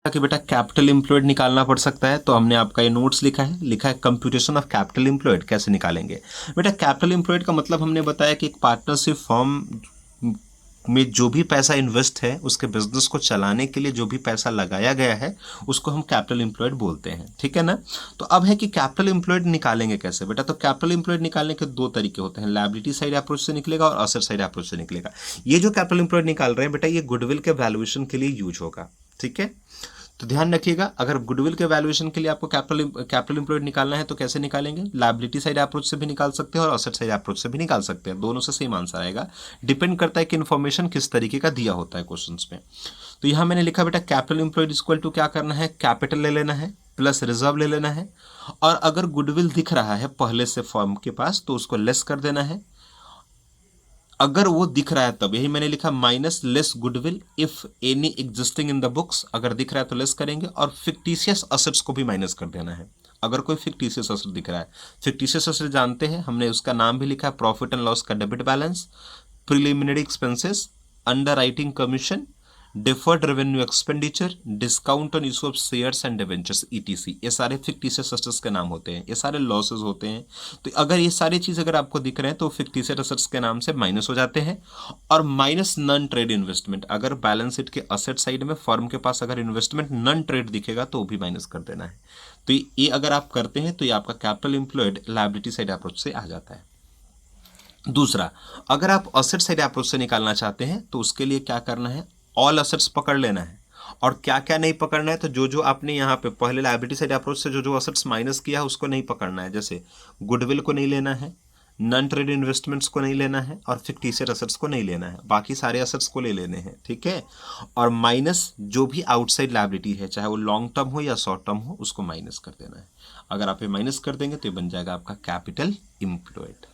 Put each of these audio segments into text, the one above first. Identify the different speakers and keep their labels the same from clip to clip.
Speaker 1: कि बेटा capital employed निकालना पड़ सकता है, तो हमने आपका ये नोट्स लिखा है कंप्यूटेशन ऑफ कैपिटल एम्प्लॉयड कैसे निकालेंगे। बेटा कैपिटल एम्प्लॉयड का मतलब हमने बताया कि एक पार्टनरशिप फर्म में जो भी पैसा इन्वेस्ट है उसके बिजनेस को चलाने के लिए जो भी पैसा लगाया गया है उसको हम कैपिटल एम्प्लॉयड बोलते हैं, ठीक है ना। तो अब है कि कैपिटल एम्प्लॉयड निकालेंगे कैसे बेटा। तो कैपिटल एम्प्लॉयड निकालने के दो तरीके होते हैं, लायबिलिटी साइड अप्रोच से निकलेगा और असेट साइड अप्रोच से निकलेगा। ये जो कैपिटल एम्प्लॉयड निकाल रहे हैं बेटा ये गुडविल के वैल्यूएशन के लिए यूज होगा, ठीक है। तो ध्यान रखिएगा, अगर गुडविल के वैल्यूएशन के लिए आपको कैपिटल एम्प्लॉयड निकालना है तो कैसे निकालेंगे, लायबिलिटी साइड अप्रोच से भी निकाल सकते हैं और असेट साइड अप्रोच से भी निकाल सकते हैं, दोनों से सेम आंसर आएगा। डिपेंड करता है कि इन्फॉर्मेशन किस तरीके का दिया होता है क्वेश्चंस में। तो यहां मैंने लिखा बेटा कैपिटल एम्प्लॉयड इक्वल टू क्या करना है, कैपिटल ले लेना है प्लस रिजर्व ले लेना है, और अगर गुडविल दिख रहा है पहले से फर्म के पास तो उसको लेस कर देना है। अगर वो दिख रहा है तब, यही मैंने लिखा minus less goodwill if any existing in the books, अगर दिख रहा है तो लेस करेंगे, और फिक्टिशियस असेट्स को भी माइनस कर देना है। अगर कोई फिक्टिशियस असेट दिख रहा है, फिक्टिशियस असेट जानते हैं, हमने उसका नाम भी लिखा है प्रॉफिट एंड लॉस का debit balance, preliminary expenses, under writing commission, deferred revenue expenditure, discount on issue of shares and debentures etc, ये सारे फिक्टिशियस असेट्स के नाम होते हैं, ये सारे लॉसेस होते हैं। तो अगर ये सारी चीज अगर आपको दिख रहे हैं तो फिक्टिशियस असेट्स के नाम से माइनस हो जाते हैं। और माइनस नन ट्रेड इन्वेस्टमेंट, अगर बैलेंस शीट के असेट साइड में फर्म के पास अगर इन्वेस्टमेंट नन ट्रेड दिखेगा तो वो भी माइनस कर देना है। तो ये अगर आप करते हैं तो ये आपका capital employed liability side approach से आ जाता है। दूसरा, अगर आप असेट साइड अप्रोच से निकालना चाहते हैं तो उसके लिए क्या करना है, ऑल असेट्स पकड़ लेना है, और क्या क्या नहीं पकड़ना है, तो जो जो आपने यहाँ पे पहले लायबिलिटी साइड अप्रोच से जो जो असेट्स माइनस किया है उसको नहीं पकड़ना है। जैसे गुडविल को नहीं लेना है, नॉन ट्रेड इन्वेस्टमेंट्स को नहीं लेना है, और फिक्टिशियस असेट्स को नहीं लेना है, बाकी सारे असेट्स को ले लेने हैं, ठीक है। और माइनस जो भी आउटसाइड लायबिलिटी है चाहे वो लॉन्ग टर्म हो या शॉर्ट टर्म हो उसको माइनस कर देना है। अगर आप ये माइनस कर देंगे तो ये बन जाएगा आपका कैपिटल एम्प्लॉयड,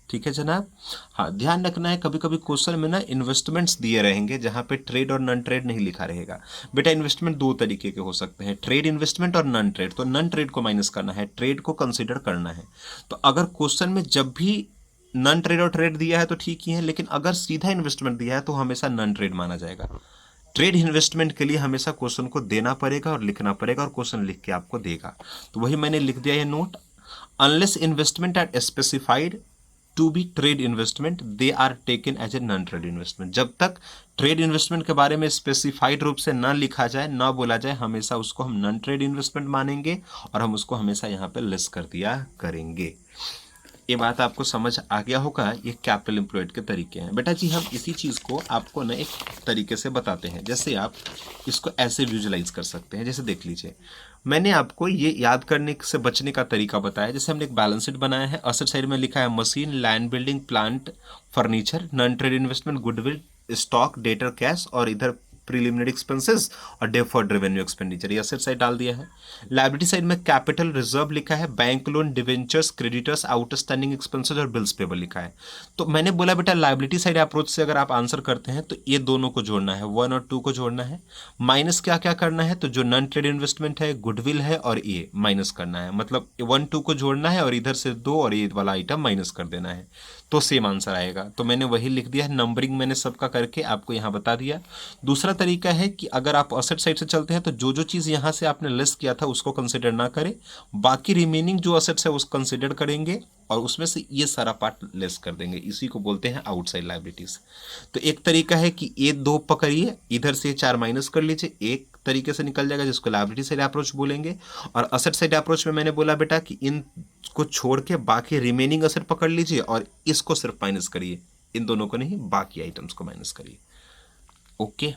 Speaker 1: ठीक है जनाब। हाँ, ध्यान रखना है कभी कभी क्वेश्चन में ना इन्वेस्टमेंट्स दिए रहेंगे जहां पे ट्रेड और नॉन ट्रेड नहीं लिखा रहेगा। बेटा इन्वेस्टमेंट दो तरीके के हो सकते हैं, ट्रेड इन्वेस्टमेंट और नॉन ट्रेड। तो नॉन ट्रेड को माइनस करना है, ट्रेड को कंसीडर करना है। तो अगर क्वेश्चन में जब भी नॉन ट्रेड और ट्रेड दिया है तो ठीक ही है, लेकिन अगर सीधा इन्वेस्टमेंट दिया है तो हमेशा नॉन ट्रेड माना जाएगा। ट्रेड इन्वेस्टमेंट के लिए हमेशा क्वेश्चन को देना पड़ेगा और लिखना पड़ेगा, और क्वेश्चन लिख के आपको देगा। तो वही मैंने लिख दिया ये note, unless investment are specified to be trade investment they are taken as a non trade investment. जब तक ट्रेड इन्वेस्टमेंट के बारे में स्पेसिफाइड रूप से ना लिखा जाए ना बोला जाए, हमेशा उसको हम नॉन ट्रेड इन्वेस्टमेंट मानेंगे और हम उसको हमेशा यहाँ पे लेस कर दिया करेंगे। ये बात आपको समझ आ गया होगा। ये कैपिटल एम्प्लॉयड के तरीके हैं बेटा जी। हम इसी चीज को आपको ना एक तरीके से बताते हैं, जैसे आप इसको ऐसे विजुलाइज कर सकते हैं। जैसे देख लीजिए, मैंने आपको ये याद करने से बचने का तरीका बताया। जैसे हमने एक बैलेंस शीट बनाया है, असेट साइड में लिखा है machine, land, building, plant, furniture, non trade investment, goodwill, stock, debtor, cash, और इधर प्रीलिमिनरी एक्सपेंसेस और डेफर्ड रेवेन्यू एक्सपेंडिचर, ये असेट साइड डाल दिया है। लायबिलिटी साइड में कैपिटल रिजर्व लिखा है, bank loan, debentures, creditors, outstanding expenses और बिल्स पेबल लिखा है। तो मैंने बोला बेटा लायबिलिटी साइड अप्रोच से अगर आप आंसर करते हैं तो ये दोनों को जोड़ना है, 1 और 2 को जोड़ना है। माइनस क्या क्या करना है, तो जो नॉन ट्रेड इन्वेस्टमेंट है, गुडविल है, और ये माइनस करना है, मतलब 1 2 को जोड़ना है और इधर से 2 और ये वाला आइटम माइनस कर देना है, तो सेम आंसर आएगा। तो मैंने वही लिख दिया है, नंबरिंग मैंने सबका करके आपको यहाँ बता दिया। दूसरा तरीका है कि अगर आप असेट साइड से चलते हैं तो जो जो चीज़ यहाँ से आपने लिस्ट किया था उसको कंसिडर ना करें, बाकी रिमेनिंग जो असेट्स है उसको कंसिडर करेंगे और उसमें से ये सारा पार्ट लेस कर देंगे। इसी को बोलते हैं आउटसाइड लायबिलिटीज। तो एक तरीका है कि ये 2 पकड़िए, इधर से 4 माइनस कर लीजिए, एक तरीके से निकल जाएगा जिसको लायबिलिटी साइड अप्रोच बोलेंगे। और असेट साइड अप्रोच में मैंने बोला बेटा कि इन को छोड़ के बाकी रिमेनिंग असेट पकड़ लीजिए और इसको सिर्फ माइनस करिए, इन दोनों को नहीं, बाकी आइटम्स को माइनस करिए। ओके।